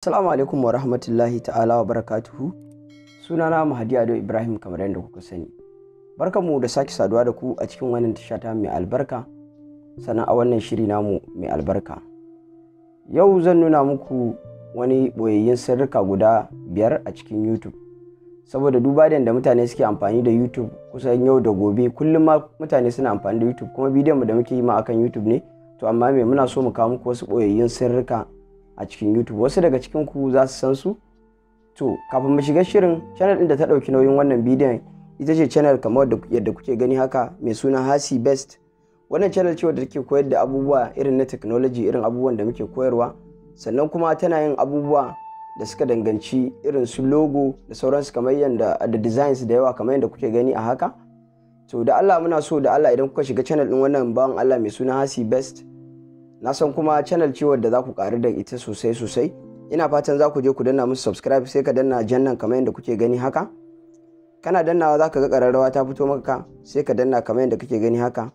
Assalamu alaikum wa rahmatullahi ta'ala wa barakatuhu. Sunana Mahdi Ado Ibrahim kamar yadda kuka sani. Barkanmu da sake saduwa da ku a cikin wannan tasha ta mai albarka, sannan a wannan shiri namu mai albarka. Yau zan nuna muku wani boyayyen sirrika guda 5 a cikin YouTube. Saboda duba da yadda mutane suke amfani da YouTube kusan yau da gobe, kullum ma mutane suna amfani da YouTube, kuma bidiyon mu da muke yi ma akan YouTube ne. To amma muna so mu kawo muku wasu boyayyen sirrika a cikin YouTube. Wasu daga cikin ku za su san su. To kafin mu shiga shirin, channel din da ta dauki nauyin wannan bidiyon ita ce channel kamar yadda kuke gani haka, mai suna Hasi Best. Wannan channel ce wadda take koyar da abubuwa irin na technology, irin abubuwan da muke koyarwa, sannan kuma tana yin abubuwa da suka danganci irin su logo da sauransu, kamar yadda da designs da yawa kamar yadda kuke gani a haka. To da Allah muna so da Allah idan kuka shiga channel din wannan bawan Allah mai suna Hasi Best, na san kuma channel ce wadda za ku ƙaru da ita sosai. Ina fatan za ku je ku danna musu subscribe, sai ka danna jannan kamar yadda kuke gani haka. Kana dannawa za ka ga ƙararrawa ta fito maka, sai ka danna kamar yadda kuke gani haka,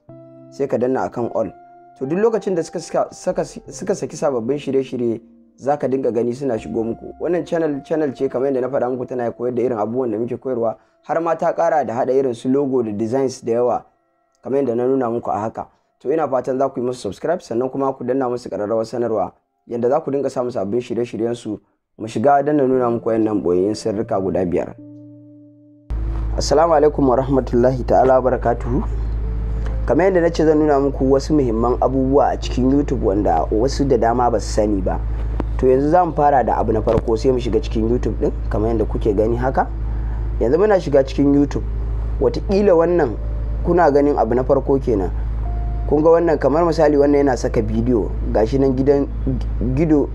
sai ka danna akan all. To duk lokacin da suka saki sababbin shirye-shirye za ka dinga gani suna shigo muku. Wannan channel ce kamar yadda na faɗa muku, tana koyar da irin abubuwan da muke koyarwa, har ma ta ƙara da haɗa irin su logo da designs da yawa kamar yadda na nuna muku a haka. To ina fatan za ku yi musu subscribe, sannan kuma ku danna musu ƙararrawar sanarwa yadda za ku dinga samun sabbin shirye-shiryen su. Mu shiga dan na nuna muku wayannan boyayyen sirrika guda 5. Assalamu alaikum wa rahmatullahi ta'ala wa barakatuhu. Kamar yadda nace zan nuna muku wasu muhimman abubuwa a cikin YouTube wanda wasu da dama ba su sani ba. To yanzu za mu fara da abu na farko, sai mu shiga cikin YouTube din kamar yadda kuke gani haka. Yanzu muna shiga cikin YouTube. Wataƙila wannan kuna ganin abu na farko kenan. Kun ga wannan kamar misali wannan yana saka bidiyo, gashi nan Gido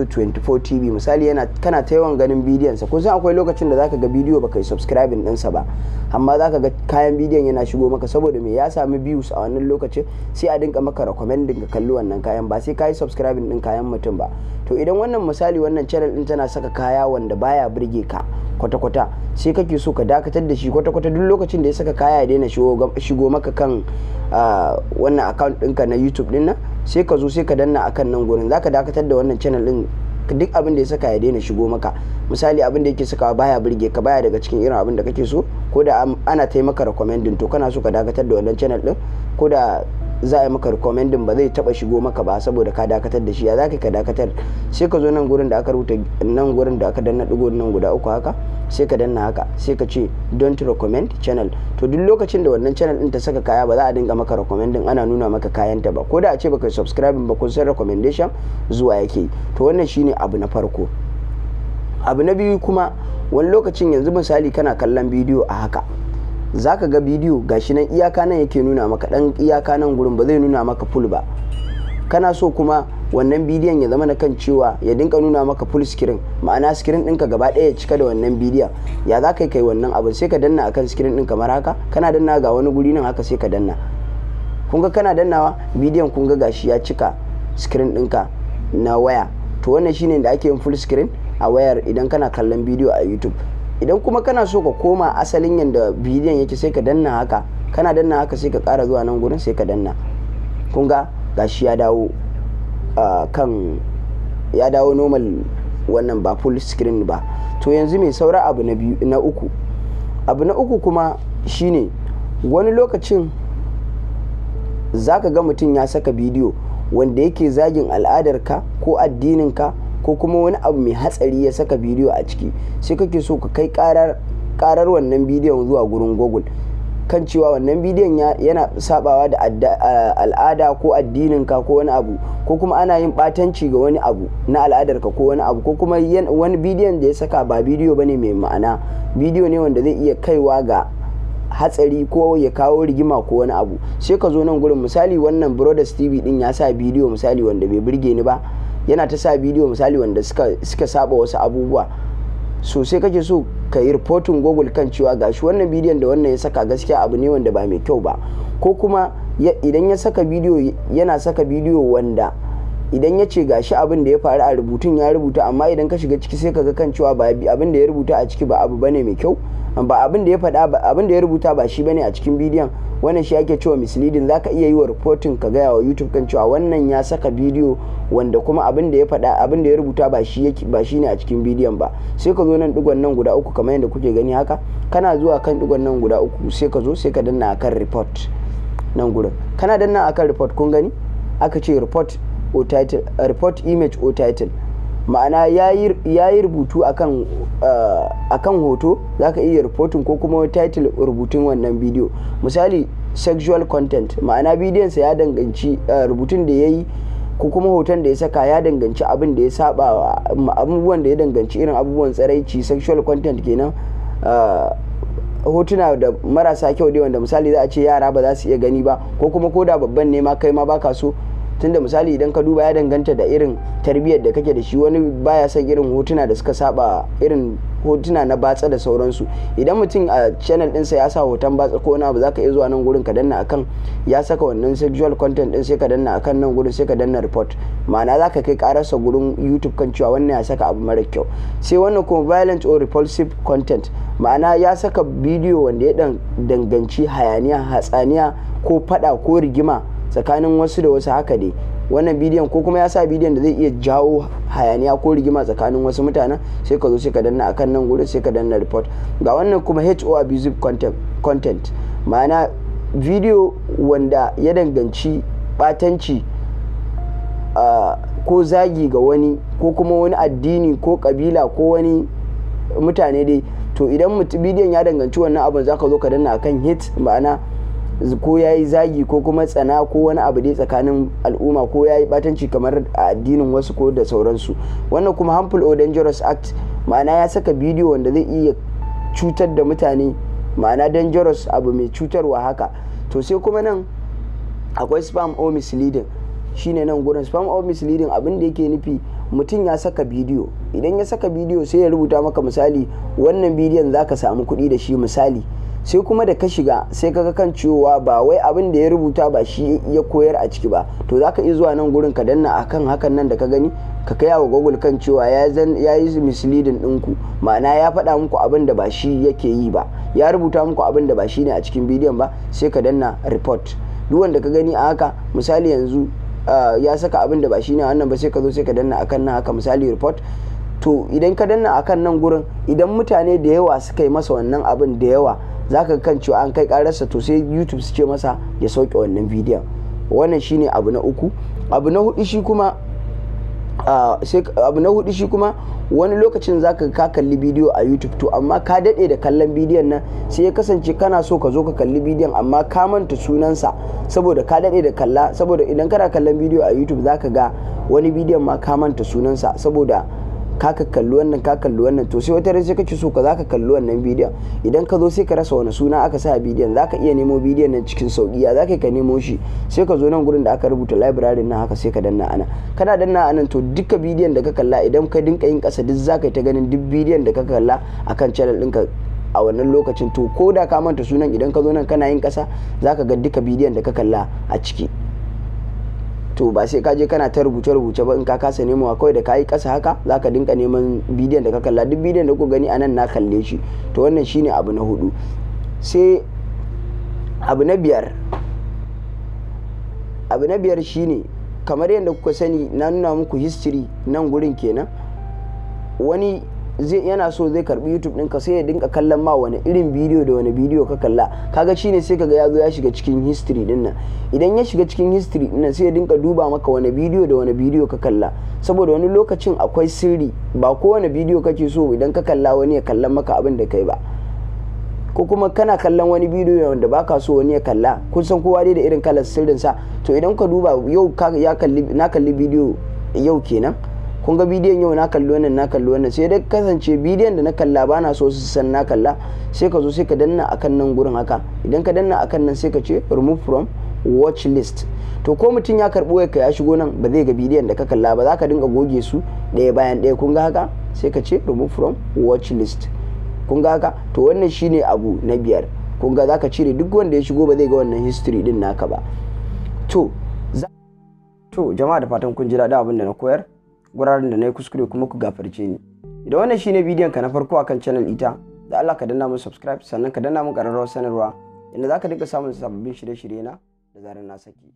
24 TV misali, kana ta yawan ganin bidiyon sa. Kun san akwai lokacin da zaka ga bidiyo baka yi subscribing din sa ba, amma zaka ga kayan bidiyon yana shigo maka saboda me ya sami views a wannan lokacin, sai a dinka maka recommending ka kalli wannan kayan, ba sai kai subscribing din kayan mutum ba. To idan wannan misali wannan channel din tana saka kaya wanda baya burge ka kwata-kwata, sai kake so ka dakatar da shi kwata-kwata, duk lokacin da ya saka kaya ya daina shigo maka kan wannan account ɗinka na YouTube din nan, sai ka zo sai ka danna akan nan gurin, zaka dakatar da wannan channel din, duk abin da ya saka ya daina shigo maka. Misali abin da yake sakawa baya burge ka, baya daga cikin irin abin da kake so, ko da ana taimaka recommending, to kana so ka dakatar da wannan channel din, ko da za a yi maka recommending ba zai taba shigo maka ba saboda ka dakatar da shi. Ya zaka ka dakatar? Sai ka zo nan gurin da aka rubuta, nan gurin da aka danna digo nan guda 3 haka, sai ka danna haka, sai ka ce don't recommend channel. To duk lokacin da wannan channel din ta saka kaya ba za a dinga maka recommending, ana nuna maka kayan ta ba, ko da a ce baka subscribing ba, kun san recommendation zuwa yake. To wannan shine abu na farko. Abu na biyu kuma, wani lokacin yanzu misali kana kallon bidiyo a haka, zaka ga bidiyo gashi nan iyaka nan yake nuna maka, dan iyaka nan gurin ba zai nuna maka full ba. Kana so kuma wannan bidiyon ya zama na kan cewa ya dinka nuna maka full screen, ma'ana screen ɗinka gaba ɗaya ya cika da wannan bidiyon. Ya za ka kai wannan abin? Sai ka danna akan screen ɗin kamar haka, kana danna ga wani guri nan haka, sai ka danna. Kun ga kana dannawa bidiyon, kun ga gashi ya cika screen ɗinka na waya. To wannan shine da ake yin full screen a wayar idan kana kallon bidiyo a YouTube. Idan kuma kana so ka koma asalin yanda bidiyon yake, sai ka danna haka, kana danna haka sai ka ƙara zuwa nan gurin, sai ka danna. Kun ga gashi ya dawo ya dawo normal, wannan ba full screen ba. To yanzu mai saura abu na uku. Abu na uku kuma shine, wani lokacin zaka ga mutum ya saka bidiyo wanda yake zagin al'adarka ko addininka, ko kuma wani abu mai hatsari ya saka bidiyo a ciki, sai kake so ka kai karar wannan bidiyon zuwa gurin Google kan cewa wannan bidiyon yana sabawa da al'ada ko addininka ko wani abu, ko kuma ana yin batanci ga wani abu na al'adarka ko wani abu, ko kuma wani bidiyon da ya saka ba bidiyo bane mai ma'ana, bidiyo ne wanda zai iya kaiwa ga hatsari ko ya kawo rigima ko wani abu. Sai ka zo nan gurin, misali wannan Brothers TV din ya sa bidiyo misali wanda bai burge ni ba, yana ta sa bidiyo misali wanda suka saba wasu abubuwa. So sai kake so ka yi reporting Google kan cewa gashi wannan bidiyon da wannan ya saka gaskiya abu ne wanda ba mai kyau ba, ko kuma idan ya saka bidiyo, yana saka bidiyo wanda idan ya ce gashi abin da ya faru a rubutun ya rubuta, amma idan ka shiga ciki sai ka ga kan cewa ba abin da ya rubuta a ciki ba abu bane mai kyau, ba abin da ya faɗa, abin da ya rubuta ba shi bane a cikin bidiyon, wannan shi ake cewa misleading. zaka iya yi wa reporting ka gaya wa YouTube kan cewa wannan ya saka bidiyo wanda kuma abin da ya faɗa, abin da ya rubuta ba shi ne a cikin bidiyon ba. sai ka zo nan digon nan guda uku kamar yadda kuke gani haka, kana zuwa kan digon nan guda uku sai ka zo sai ka danna akan report nan gurin, kana danna akan report. kun gani aka ce report or title, report image or title, ma'ana yayi rubutu akan hoto, zaka iya reporting ko kuma title rubutun wannan bidiyo. misali sexual content, ma'ana bidiyon sa ya danganci rubutun da yayi ko kuma hoton da ya saka ya danganci abin da ya saba abubuwan da ya danganci irin abubuwan tsaraici, sexual content kenan, hotuna da marasa kyau dai wanda misali za a ce yara ba za su iya gani ba, ko kuma koda babban ne ma kai ma baka so, tunda misali idan ka duba ya danganta da irin tarbiyyar da kake da shi. wani baya son irin hotuna da suka saba, irin hotuna na batsa da sauransu. idan mutum a channel ɗinsa ya sa hoton batsa ko wani abu, zaka iya zuwa nan gurin ka danna akan ya saka wannan sexual content din, sai ka danna akan nan gurin sai ka danna report, ma'ana zaka kai kararsa gurin YouTube kan cewa wannan ya saka abu mara kyau. sai wannan kuma violent or repulsive content, ma'ana ya saka bidiyo wanda ya danganci hayaniya, hatsaniya ko fada ko rigima tsakanin wasu da wasu haka dai. wannan bidiyon ko kuma ya sa bidiyon da zai iya jawo hayaniya ko rigima tsakanin wasu mutanen, sai ka zo sai ka danna akan nan gurin sai ka danna report. ga wannan kuma hate or abusive content, ma'ana bidiyo wanda ya danganci batanci ko zagi ga wani ko kuma wani addini ko kabila ko wani mutane dai. to idan bidiyon ya danganci wannan abin, zaka zo ka danna akan hate, ma'ana ko ya yi zagi ko kuma tsana ko wani abu dai tsakanin al'umma, ko ya yi batanci kamar a addinin wasu ko da sauransu. wannan kuma harmful or dangerous act, ma'ana ya saka bidiyo wanda zai iya cutar da mutane, ma'ana dangerous, abu mai cutarwa haka. to sai kuma nan akwai spam or misleading, shine nan gurin spam or misleading. abin da yake nufi mutum ya saka bidiyo, idan ya saka bidiyo sai ya rubuta maka misali wannan bidiyon zaka samu kuɗi da shi misali, sai kuma da ka shiga sai kaga kan cewa ba wai abin da ya rubuta ba shi ya koyar a ciki ba, to zaka iya zuwa nan gurin ka danna akan hakan nan da ka gani, ka kai wa Google kan cewa ya yi misleading ɗinku, ma'ana ya faɗa muku abin da ba shi yake yi ba, ya rubuta muku abin da ba shi ne a cikin bidiyon ba, sai ka danna report. duk wanda ka gani a haka misali yanzu ya saka abin da ba shi ne wannan ba, sai ka zo sai ka danna akan nan haka misali report. to idan ka danna akan nan gurin, idan mutane da yawa suka yi masa wannan abin da yawa, zaka kan cewa an kai kararsa, to sai YouTube su ce masa ya sauke wannan bidiyon. wannan shine abu na uku. abu na hudu shi kuma wani lokacin zaka ka kalli bidiyo a YouTube, to amma ka dade da kallon bidiyon nan, sai ya kasance kana so ka zo ka kalli bidiyon amma ka manta sunansa saboda ka dade da kalla. saboda idan kana kallon bidiyo a YouTube zaka ga wani bidiyon ma ka manta sunansa saboda ka kalli wannan, to sai wata rai sai kake so ka zaka kalli wannan bidiyon, idan ka zo sai ka rasa wani suna aka sa bidiyon, zaka iya nemo bidiyon nan cikin sauki. ya zaka ka nemo shi, sai ka zo nan gurin da aka rubuta library nan haka, sai ka danna ana, kana danna anan, to duka bidiyon da ka kalla idan ka dinka yin kasa duk zaka ta ganin duk bidiyon da ka kalla akan channel ɗinka a wannan lokacin. to ko da ka manta sunan, idan ka zo nan kana yin kasa zaka ga duka bidiyon da ka kalla a ciki. to ba sai ka je kana ta rubuce ba, in ka kasa nemowa kawai da ka yi kasa haka zaka dinka neman bidiyon da ka kalla. duk bidiyon da ku gani anan na kalle shi. to wannan shine abu na hudu. sai abu na biyar shine kamar yadda kuka sani na nuna muku history nan gurin kenan. wani yana so zai karbi YouTube ɗinka, sai ya dinka kallon ma wani irin bidiyo da wani bidiyo ka kalla, kaga shine sai kaga ya zo ya shiga cikin history din nan. idan ya shiga cikin history din nan sai ya dinka duba maka wani bidiyo da wani bidiyo ka kalla, saboda wani lokacin akwai sirri, ba kowane bidiyo kake so idan ka kalla wani ya kallon maka abin da kai ba, ko kuma kana kallon wani bidiyo wanda baka so wani ya kalla. kun san kowa dai da irin kalar sirrin sa. to idan ka duba yau na kalli bidiyo yau kenan, kun ga bidiyon yau na kalli wannan, sai dai kasance bidiyon da na kalla bana so su san na kalla, sai ka zo sai ka danna akan nan gurin haka. idan ka danna akan nan sai ka ce remove from watch list. to ko mutum ya karbi wayarka ya shigo nan ba zai ga bidiyon da ka kalla ba, za ka dinga goge su ɗaya bayan ɗaya. kun ga haka, sai ka ce remove from watch list. kun ga haka, to wannan shine abu na biyar. kun ga zaka cire duk wanda ya shigo ba zai ga wannan history din naka ba. to jama'a da fatan kun ji daɗin abin da na koyar, guraren da na yi kuskure kuma ku gafarce ni. idan wannan shine bidiyon ka na farko akan channel ita, da Allah ka danna mun subscribe sannan ka danna mun ƙararrawar sanarwa inda za ka dinga samun sababbin shirye-shirye na da zarar na saki.